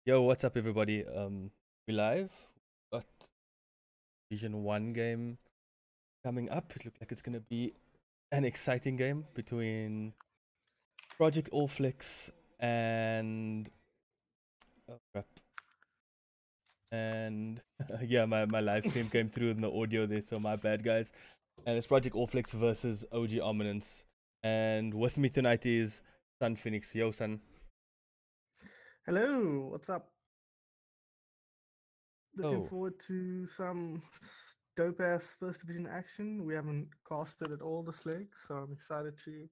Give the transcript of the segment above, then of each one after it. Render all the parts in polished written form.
Yo, what's up, everybody? We live. Got Division 1 game coming up. It looks like it's gonna be an exciting game between Project Allflex and oh crap. And yeah, my live stream came through in the audio there, so my bad, guys. And it's Project Allflex versus OG Ominence. And with me tonight is Sunpheonyx. Yo, Sun. Hello, what's up? Looking Oh, forward to some dope ass first division action. We haven't casted at all this leg, so I'm excited to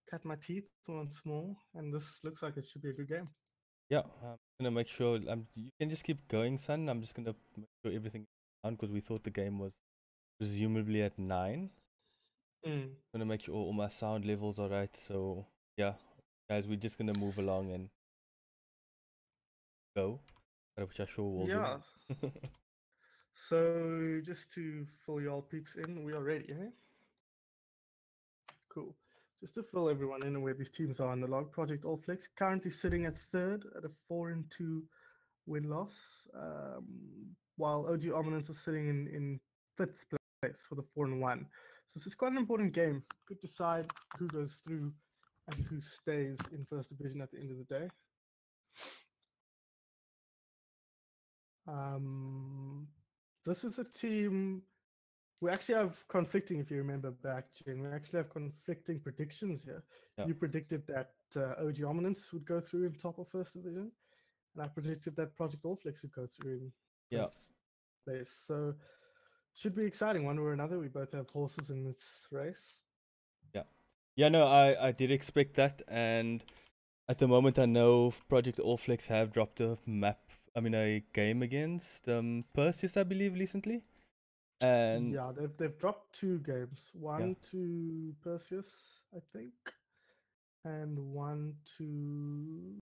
cut my teeth once more. And this looks like it should be a good game. yeah. I'm gonna make sure. You can just keep going, Sun. I'm just gonna make sure everything is down because we thought the game was presumably at 9. Mm. Gonna make sure all my sound levels are right. So yeah, guys, we're just gonna move along and go, which I sure will do. Yeah. So just to fill y'all peeps in, we are ready, eh? Cool. Just to fill everyone in on where these teams are in the log, Project Allflex currently sitting at third at a 4-2 win loss, while OG Ominence are sitting in fifth place for the 4-1. So this is quite an important game. Could decide who goes through and who stays in first division at the end of the day. This is a team we actually have conflicting, if you remember back, Jen. We actually have conflicting predictions here. Yeah. You predicted that OG Ominence would go through in top of first division, and I predicted that Project Allflex would go through in Yeah. first place. So should be exciting one way or another. We both have horses in this race. Yeah. Yeah. No, I did expect that, and at the moment I know Project Allflex have dropped a map. I mean, a game against Perseus, I believe, recently. And Yeah, they've dropped 2 games. yeah. One to Perseus, I think, and one to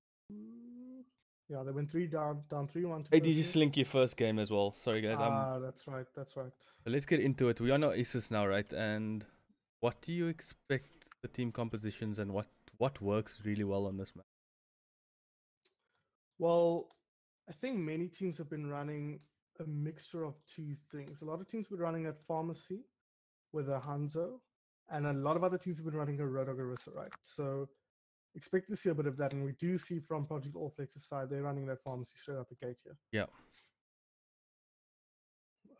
yeah, they went 3-1 to Hey, did you Perseus. slink your first game as well? Sorry, guys. Ah, that's right, that's right. Let's get into it. We are not Aces now, right? And what do you expect the team compositions and what works really well on this map? Well, I think many teams have been running a mixture of 2 things. A lot of teams have been running at Pharmacy with a Hanzo, and a lot of other teams have been running a Roadhog Orisa, right? So expect to see a bit of that, and we do see from Project Allflex's side, they're running that Pharmacy straight out the gate here. Yeah.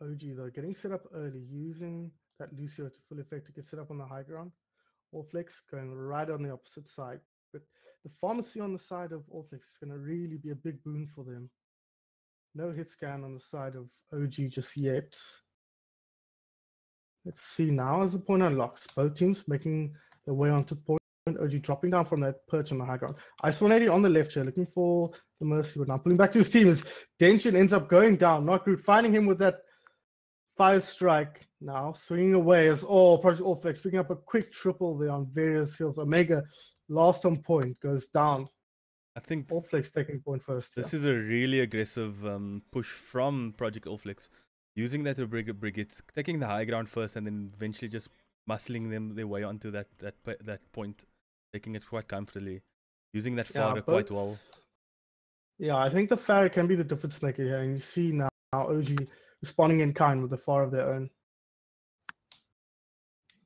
OG, though, getting set up early, using that Lucio to full effect to get set up on the high ground. Allflex going right on the opposite side. But the Pharmacy on the side of Allflex is going to really be a big boon for them. No hit scan on the side of OG just yet. Let's see now as the point unlocks. Both teams making their way onto point. OG dropping down from that perch on the high ground. Ice 180 on the left here, looking for the Mercy, but now pulling back to his team as Denshin ends up going down. Not good, finding him with that fire strike now, swinging away as Project Allflex picking up a quick triple there on various hills. Omega last on point goes down. I think Allflex taking point first. this is a really aggressive push from Project Allflex, using that to brigade, taking the high ground first, and then eventually just muscling them their way onto that point, taking it quite comfortably, using that fodder quite well. Yeah, I think the Pharaoh can be the difference maker here, and you see now OG responding in kind with a far of their own.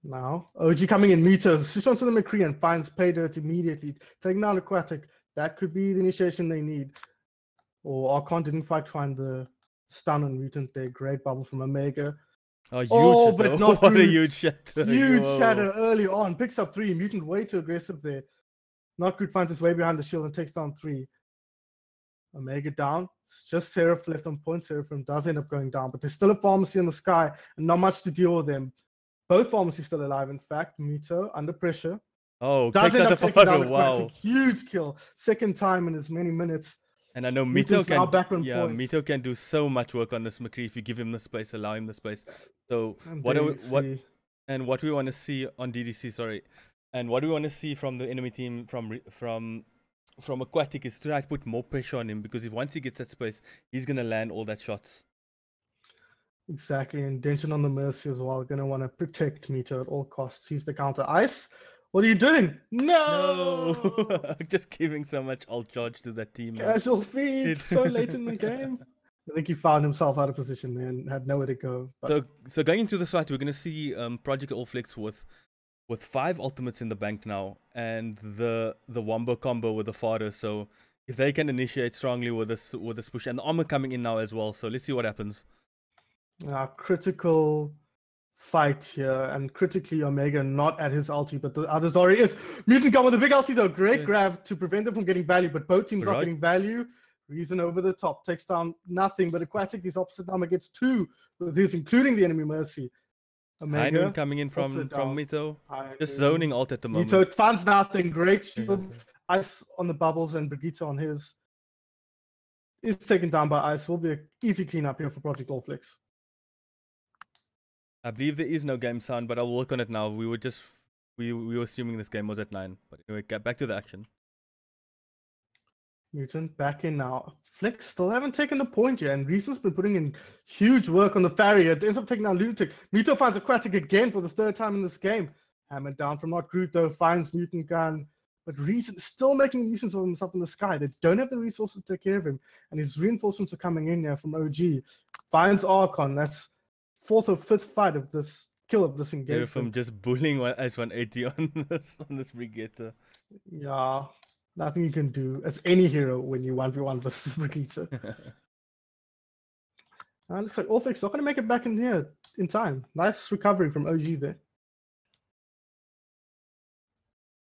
Now, OG coming in meters, switch onto the McCree and finds pay dirt immediately. Taking down Aquatic. That could be the initiation they need. Or Archon didn't quite find the stun on Mutant there. Great bubble from Omega. Huge but not what good. a huge shatter. Huge shatter early on. Picks up 3. Mutant way too aggressive there. Not good, finds his way behind the shield and takes down 3. Omega down. It's just Seraph left on point. Seraphim does end up going down, but there's still a Pharmacy in the sky and not much to deal with them. Both Pharmacies still alive, in fact. Mito under pressure. Does end up taking down wow. Huge kill. Second time in as many minutes. And I know Mito can back on point. Mito can do so much work on this McCree if you give him the space, allow him the space. So and what we want to see on DDC, sorry. And what we want to see from the enemy team from Aquatic is to try to put more pressure on him, because if once he gets that space, he's gonna land all that shots. Exactly, and Denshin on the Mercy as well, gonna want to protect Mito at all costs. He's the counter. Ice What are you doing? No! No! Just giving so much alt charge to that team. Casual feed Shit. so late in the game. I think he found himself out of position there and had nowhere to go. But So going into this fight, we're gonna see Project Allflex with 5 ultimates in the bank now, and the Wombo combo with the fodder. So if they can initiate strongly with this push, and the armor coming in now as well. So let's see what happens. critical fight here, and critically Omega not at his ulti, but the others already is. Mutant Gun with a big ulti though. Great grab to prevent them from getting value, but both teams not getting value. Reason over the top takes down nothing, but Aquatic is opposite number gets 2 with his, including the enemy Mercy. Omega coming in from Mito, just zoning alt at the moment. Mito finds nothing. Great shield, ice on the bubbles, and Brigitte on his is taken down by ice. Will be an easy cleanup here for Project Allflex. I believe there is no game sound, but I'll work on it now. We were assuming this game was at 9, but anyway, get back to the action. Mutant back in now. Flex still haven't taken the point yet, and Reason's been putting in huge work on the Farrier. It ends up taking down Lunatic. Mito finds Aquatic again for the 3rd time in this game. Hammered down from Not Groot though, finds Mutant Gun. But Reason is still making nuisance of himself in the sky. They don't have the resources to take care of him. And his reinforcements are coming in here from OG. Finds Archon. That's 4th or 5th fight of this kill of this engagement. From just bullying S180 on this Brigitte. Yeah. Nothing you can do as any hero when you 1v1 versus Brigitte. Looks like Allflex not going to make it back in here in time. Nice recovery from OG there.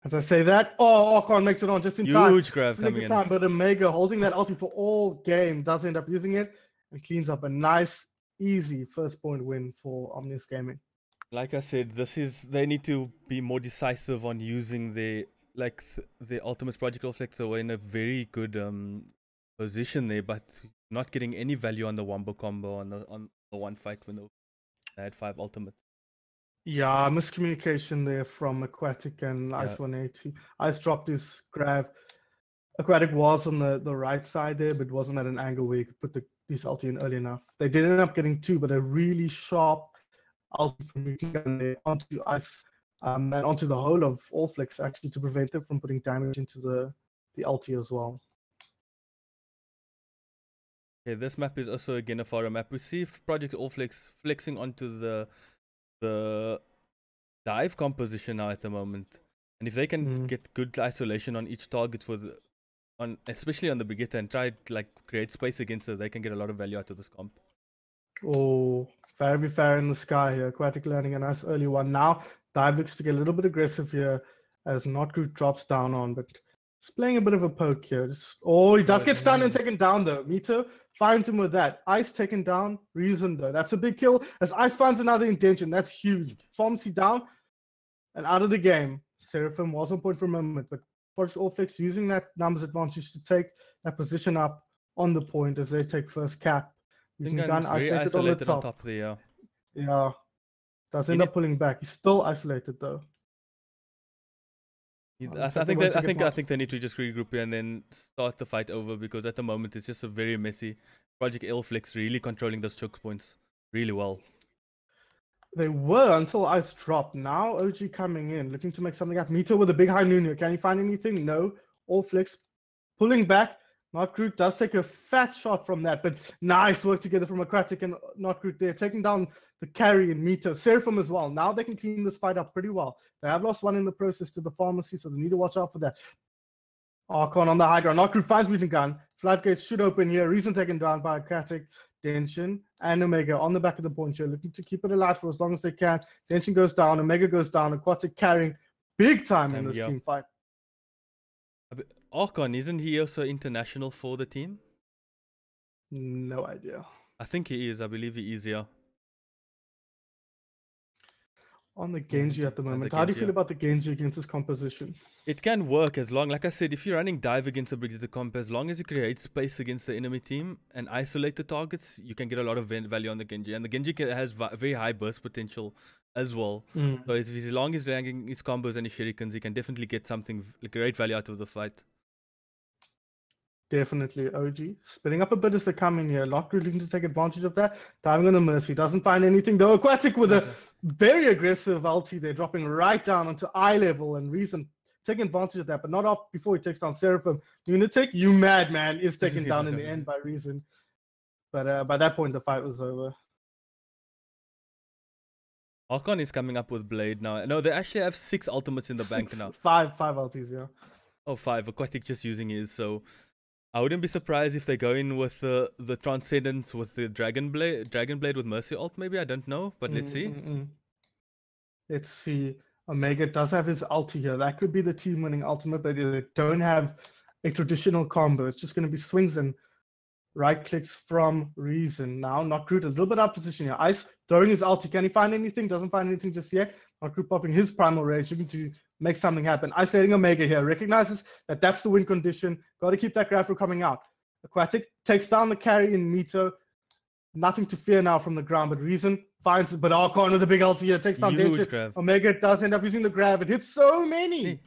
As I say that, Archon makes it on just in time. Huge grab coming in. But Omega holding that ulti for all game does end up using it and cleans up a nice, easy first point win for Ominence Gaming. Like I said, they need to be more decisive on using the Ultimate Project Allflex. So we're in a very good position there, but not getting any value on the Wombo combo on the one fight when they had 5 ultimates. Yeah, miscommunication there from Aquatic and Ice 180. Ice dropped his grab. Aquatic was on the right side there, but wasn't at an angle where you could put this ulti in early enough. They did end up getting 2, but a really sharp ulti from Mutant Gun there onto Ice. And onto the whole of Allflex actually to prevent them from putting damage into the ulti as well. Okay, this map is also again a fodder map. We see Project Allflex flexing onto the dive composition now at the moment. And if they can get good isolation on each target especially on the Brigitte and try to create space against it, they can get a lot of value out of this comp. Oh, very fair in the sky here. Aquatic landing a nice early one. Now Dive looks to get a little bit aggressive here as Not Groot drops down on, but he's playing a bit of a poke here. He does get stunned and taken down though. Mito finds him with that. Ice taken down. Reason though. That's a big kill as Ice finds another intention. That's huge. Pharmacy down and out of the game. Seraphim was on point for a moment, but Project Allflex using that numbers advantage to take that position up on the point as they take first cap. Mutant Gun isolated on the top. There, yeah. Does end up pulling back. He's still isolated though. I think they need to just regroup here and then start the fight over, because at the moment it's just a very messy. Project Allflex really controlling those choke points really well. They were until Ice dropped. Now OG coming in, looking to make something happen. Mito with a big high noon. Can he find anything? No. Allflex pulling back. Not Groot does take a fat shot from that, but nice work together from Aquatic and Not Groot there, taking down the carry in Mito. Seraphim as well. Now they can clean this fight up pretty well. They have lost one in the process to the pharmacy, so they need to watch out for that. Archon on the high ground. Not Groot finds Mutant Gun. Floodgates should open here. Reason taken down by Aquatic, Denshin, and Omega on the back of the point here, looking to keep it alive for as long as they can. Denshin goes down. Omega goes down. Aquatic carrying big time in this team fight. Archon, isn't he also international for the team? No idea. I think he is. I believe he is, yeah. On the Genji at the moment. How do you feel about the Genji against this composition? It can work as long, like I said, if you're running dive against a Brigitte comp, as long as you create space against the enemy team and isolate the targets, you can get a lot of value on the Genji. And the Genji has very high burst potential as well. So as long as he's ranking his combos and his shurikens, he can definitely get something great value out of the fight. Definitely OG. Spinning up a bit as they come in here. Not really looking to take advantage of that. Diving on the Mercy. Doesn't find anything though. Aquatic with a very aggressive ulti there, dropping right down onto eye level, and Reason taking advantage of that, but not off before he takes down Seraphim. Lunatic, you mad man, is taken down in the end by Reason. But by that point, the fight was over. Archon is coming up with Blade now. No, they actually have 6 ultimates in the bank now. Five ultis, yeah. Oh, 5. Aquatic just using his, so I wouldn't be surprised if they go in with the Transcendence with the Dragon Blade with Mercy ult, maybe. I don't know, but let's see. Let's see. Omega does have his ulti here. That could be the team-winning ultimate, but they don't have a traditional combo. It's just going to be swings and right clicks from Reason. Now, Not Groot, a little bit out of position here. Ice throwing his ulti. Can he find anything? Doesn't find anything just yet. Not Groot popping his primal rage, looking to make something happen. Isolating Omega here. Recognizes that that's the win condition. Got to keep that graph from coming out. Aquatic takes down the carry in Mito. Nothing to fear now from the ground, but Reason finds it. But Archon with the big ulti here takes down Denshin. Omega does end up using the grab. It hits so many.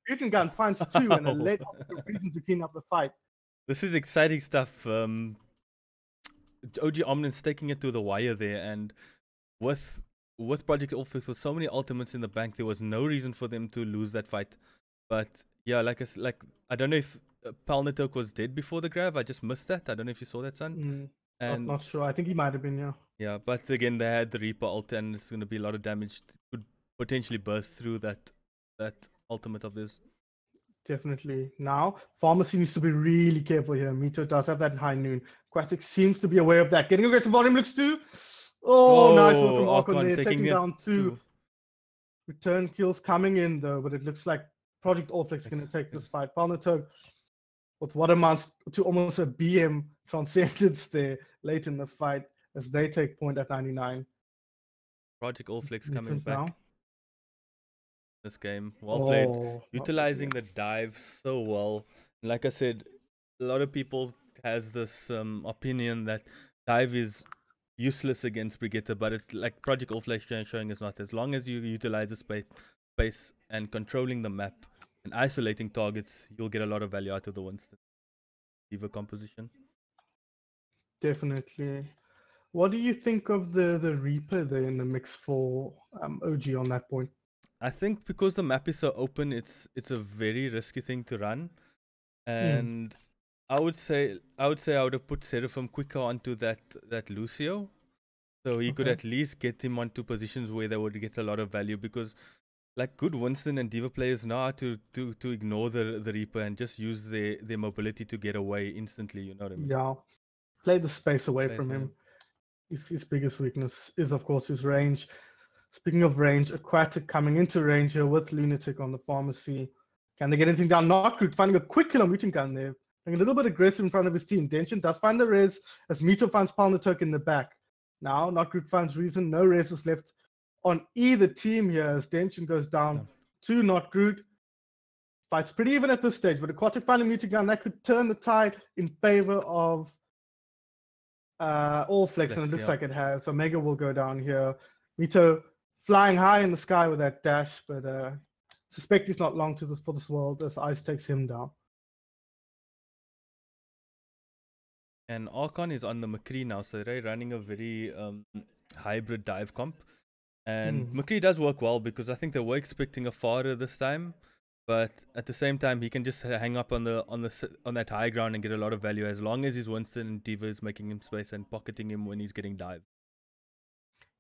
Mutant Gun finds 2 and a late Reason to clean up the fight. This is exciting stuff. OG Ominence taking it to the wire there, and with Project Ulfix with so many ultimates in the bank, there was no reason for them to lose that fight. But yeah, I don't know if Palnatok was dead before the grab. I just missed that. I don't know if you saw that, son. And not sure. I think he might have been, yeah. Yeah, but again, they had the Reaper ult, and it's going to be a lot of damage. Could potentially burst through that ultimate of this. Definitely. Now, Pharmacy needs to be really careful here. Mito does have that high noon. Aquatic seems to be aware of that. Getting aggressive volume looks to. Oh, nice one from Archon there. Taking down 2. Return kills coming in, though, but it looks like Project Allflex is going to take this fight. Palnatok with what amounts to almost a BM transcendence there late in the fight as they take point at 99. Project Allflex coming back. Now. This game, well played, utilizing the dive so well. Like I said, a lot of people has this opinion that dive is useless against Brigitte, but it, like Project Allflex showing, is not. As long as you utilize the space and controlling the map and isolating targets, you'll get a lot of value out of the Winston D.Va composition. Definitely. What do you think of the Reaper there in the mix for OG on that point? I think because the map is so open, it's a very risky thing to run, and I would say I would have put Seraphim quicker onto that Lucio, so he could at least get him onto positions where they would get a lot of value, because like good Winston and D.Va players know how to ignore the Reaper and just use their mobility to get away instantly. You know what I mean? Yeah, play the space away from him. His biggest weakness is of course his range. Speaking of range, Aquatic coming into range here with Lunatic on the Pharmacy. Can they get anything down? Not Groot finding a quick kill on Mutant Gun there. Being a little bit aggressive in front of his team. Denshin does find the res as Mito finds Palnatok in the back. Now, Not Groot finds Reason. No res is left on either team here as Denshin goes down to Not Groot. Fight's pretty even at this stage, but Aquatic finding Mutant Gun, that could turn the tide in favor of Allflex, and it looks like it has. So Mega will go down here. Mito flying high in the sky with that dash, but suspect he's not long for this world as Ice takes him down. And Archon is on the McCree now, so they're running a very hybrid dive comp. And McCree does work well because I think they were expecting a Farah this time, but at the same time he can just hang up on that high ground and get a lot of value as long as his Winston and D.Va is making him space and pocketing him when he's getting dived.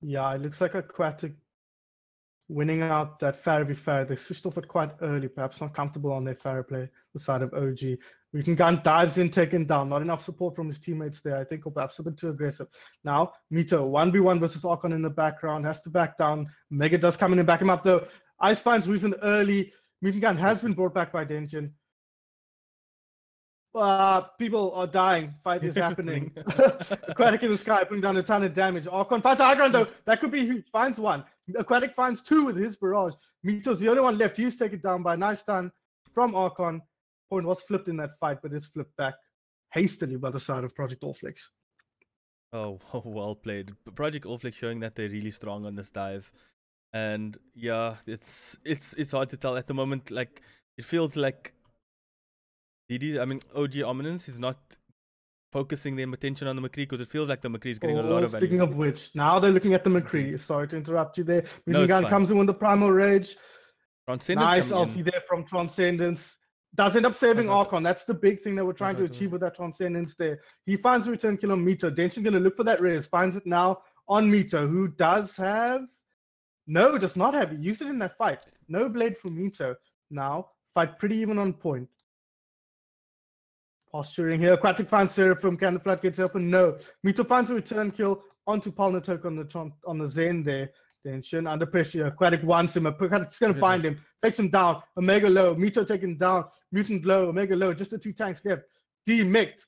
Yeah, it looks like Aquatic winning out that Pharah v Pharah. They switched off it quite early, perhaps not comfortable on their Pharah play, the side of OG. Mutant Gun dives in, taken down. Not enough support from his teammates there, I think, or perhaps a bit too aggressive. Now, Mito, 1v1 versus Archon in the background, has to back down. Mega does come in and back him up, though. Ice finds Reason early. Mutant Gun has been brought back by Denshin. People are dying. Fight is happening. Aquatic in the sky, putting down a ton of damage. Archon finds high ground, though. That could be huge. Finds 1. Aquatic finds 2 with his barrage. Mito's the only one left. He's taken down by a nice stun from Archon. Point was flipped in that fight, but it's flipped back hastily by the side of Project Allflex. Oh, well played. Project Allflex showing that they're really strong on this dive. And yeah, it's hard to tell at the moment. Like, it feels like OG Ominence is not focusing their attention on the McCree? Because it feels like the McCree is getting a lot of value. Speaking of which, now they're looking at the McCree. Sorry to interrupt you there. No, it's Gun fine. comes in with the Primal Rage. Transcendence Nice coming ulti in. there from Transcendence. Does end up saving Archon. That's the big thing that we're trying to achieve with that Transcendence there. He finds a return kill on Mito. Denshin going to look for that res. Finds it now on Mito, who does have... No, does not have. He used it in that fight. No blade from Mito. Now, fight pretty even on point. Posturing here. Aquatic finds Seraphim. Can the floodgates open? No. Mito finds a return kill onto Palnatok on the Zen there. Denshin under pressure. Aquatic wants him. Aquatic's going to find him. Takes him down. Omega low. Mito taken down. Mutant low. Omega low. Just the 2 tanks left. D-Micked.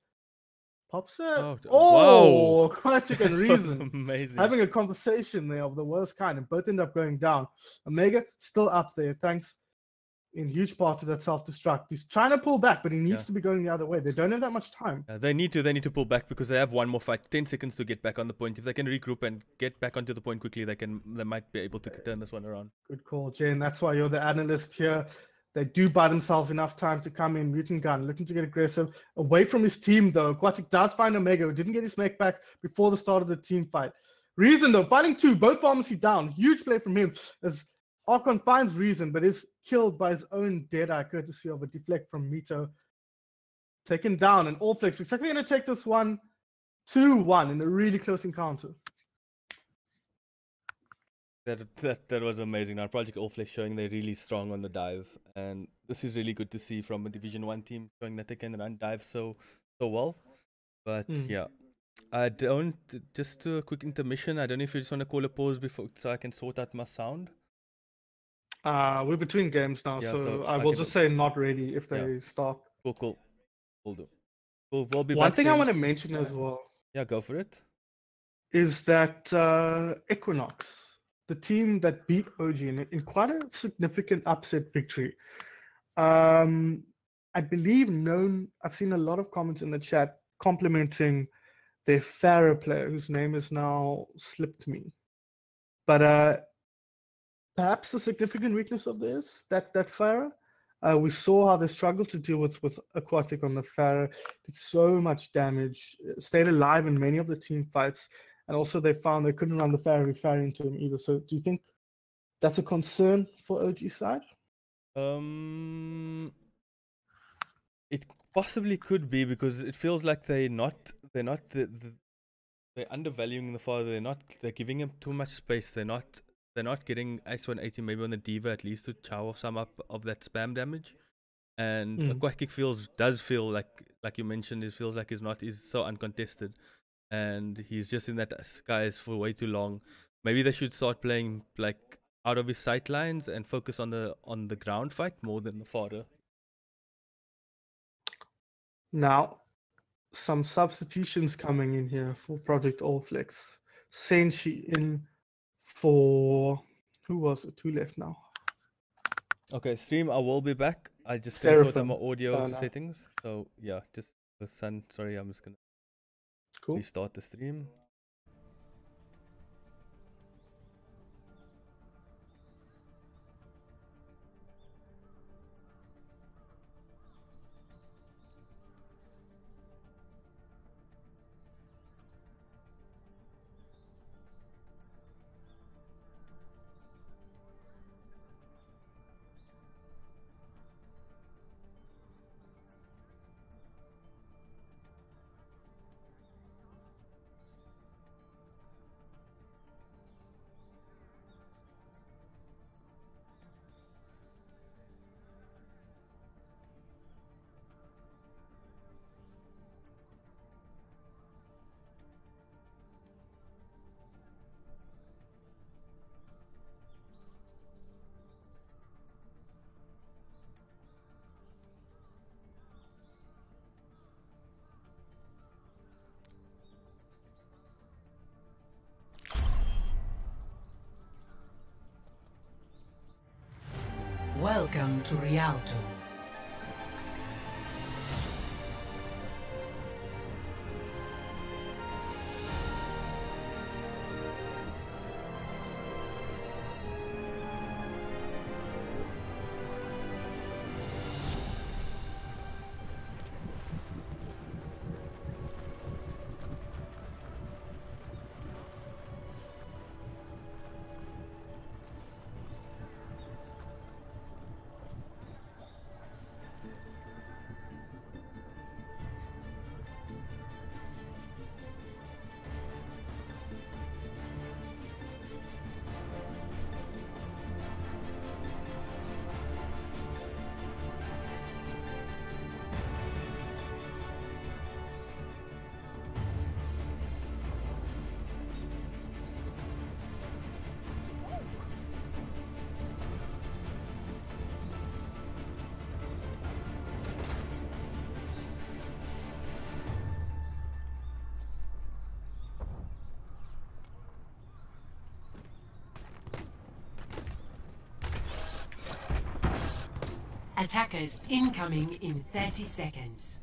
Pops it. Wow. Aquatic and Reason. Amazing. Having a conversation there of the worst kind, and both end up going down. Omega still up there, thanks in huge part to that self-destruct. He's trying to pull back, but he needs to be going the other way. They don't have that much time. They need to pull back because they have one more fight. 10 seconds to get back on the point. If they can regroup and get back onto the point quickly, they might be able to turn this one around. Good call, Jen. That's why you're the analyst here. They do buy themselves enough time to come in. Mutant Gun looking to get aggressive. Away from his team, though. Aquatic does find Omega, who didn't get his mech back before the start of the team fight. Reason, though, finding 2. Both Pharmacy down. Huge play from him as Archon finds Reason, but is killed by his own Deadeye, courtesy of a deflect from Mito. Taken down, and All Flex looks like they're going to take this one 2-1 in a really close encounter. That was amazing. Our Project All Flesh showing they're really strong on the dive, and this is really good to see from a Division 1 team showing that they can run dive so well. But yeah, I don't. Just a quick intermission. I don't know if you just want to call a pause before so I can sort out my sound. We're between games now, so I will just say not ready if they start. Cool. We'll do. We'll be One back thing soon. I want to mention as well. Yeah, go for it. Is that Equinox, the team that beat OG in quite a significant upset victory. I believe I've seen a lot of comments in the chat complimenting their Pharah player, whose name is now slipped me. But perhaps the significant weakness of this, that Pharah, we saw how they struggled to deal with Aquatic on the Pharah. Did so much damage, stayed alive in many of the team fights, and also they found they couldn't run the Pharah into him either. So do you think that's a concern for OG side? It possibly could be because it feels like they're undervaluing the father. They're giving him too much space. They're not getting X180 maybe on the Diva at least to chow off some up of that spam damage. And Aquatic does feel like you mentioned, it feels like he's so uncontested. And he's just in that skies for way too long. Maybe they should start playing like out of his sight lines and focus on the ground fight more than the fodder. Now, some substitutions coming in here for Project All Flex. Senshi in for who was it? Who left now? Okay, stream. I will be back. I just Seraphim. sort out my audio settings. So yeah, just the sun. Sorry, I'm just gonna restart the stream. Welcome to Rialto. Attackers incoming in 30 seconds.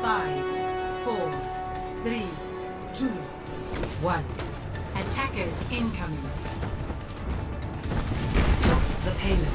Five, 4, 3, 2, 1. Attackers incoming. Stop the payload.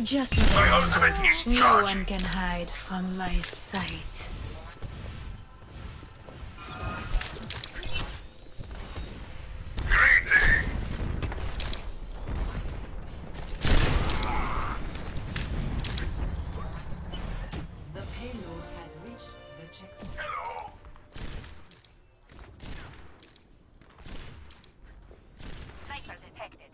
Just no one can hide from my sight. The payload has reached the checkpoint. Sniper detected.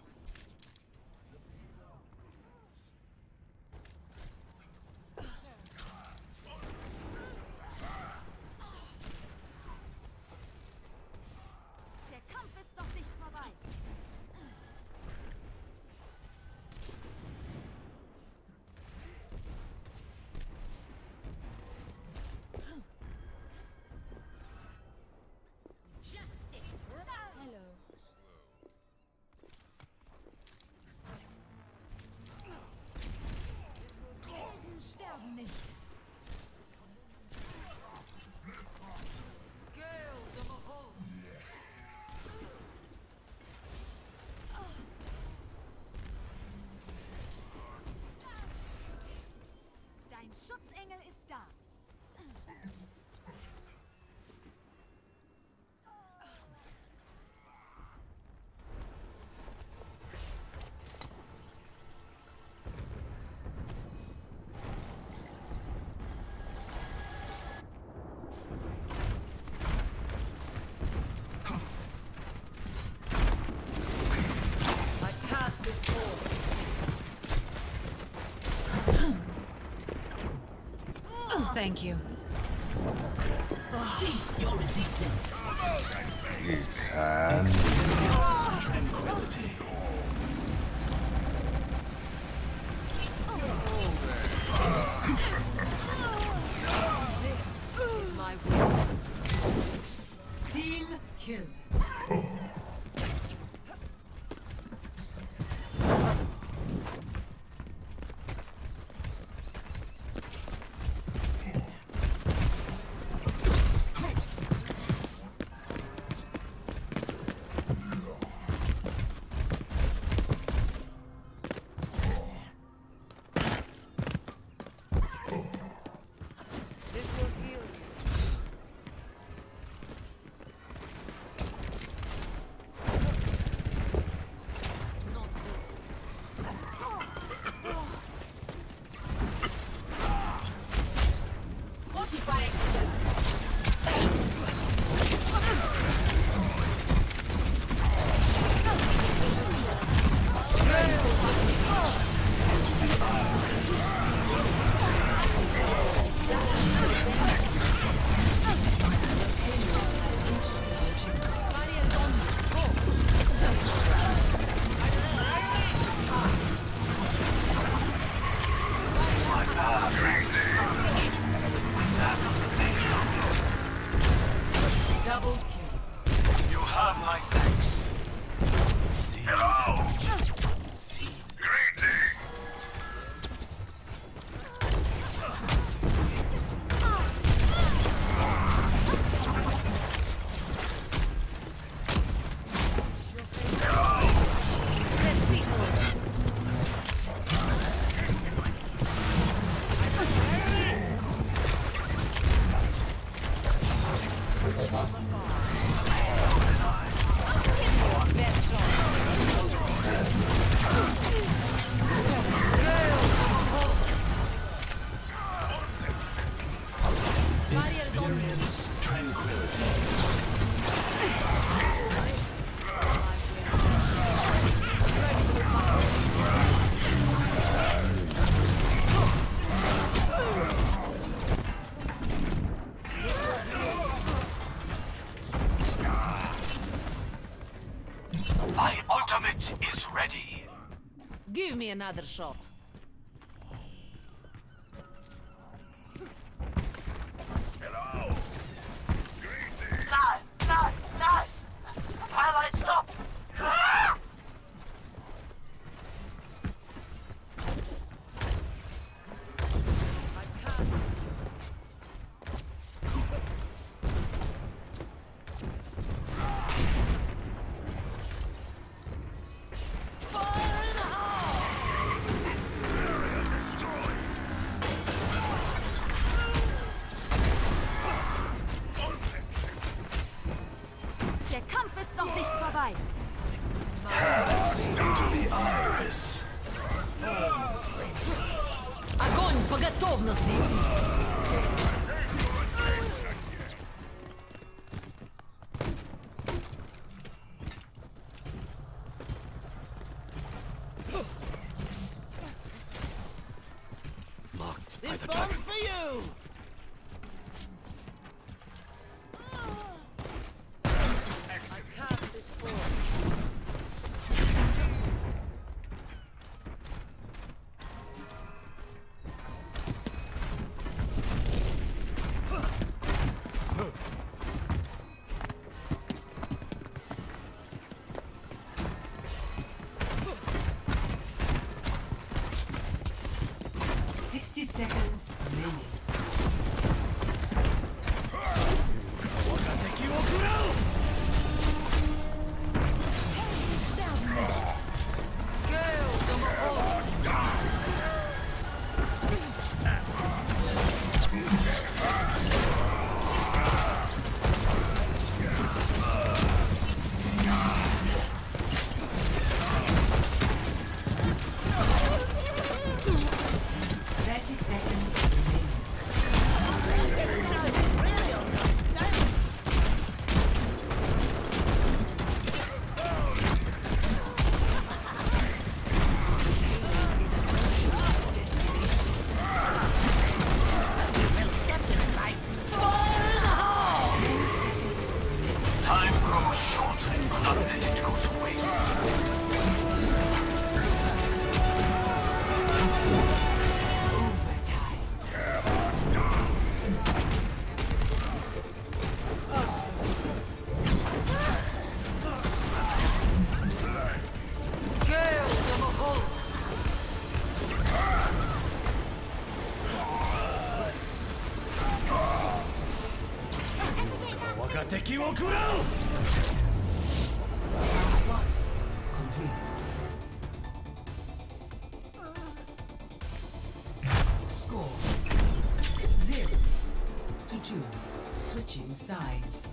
Der Kampf ist noch nicht vorbei. Justice. Hello. Helden sterben nicht. Dein Schutzengel ist da. My cast is formed. Oh, thank you. Cease your resistance. It's time. This is my will. Team kill. another shot. Hello! Greetings! Nice! Highlight stop! Ah! Der Kampf ist noch nicht vorbei. Pass into the iris. Огонь по готовности! Marked by the dragon. For you! Seconds remaining. Score 0-2. Switching sides.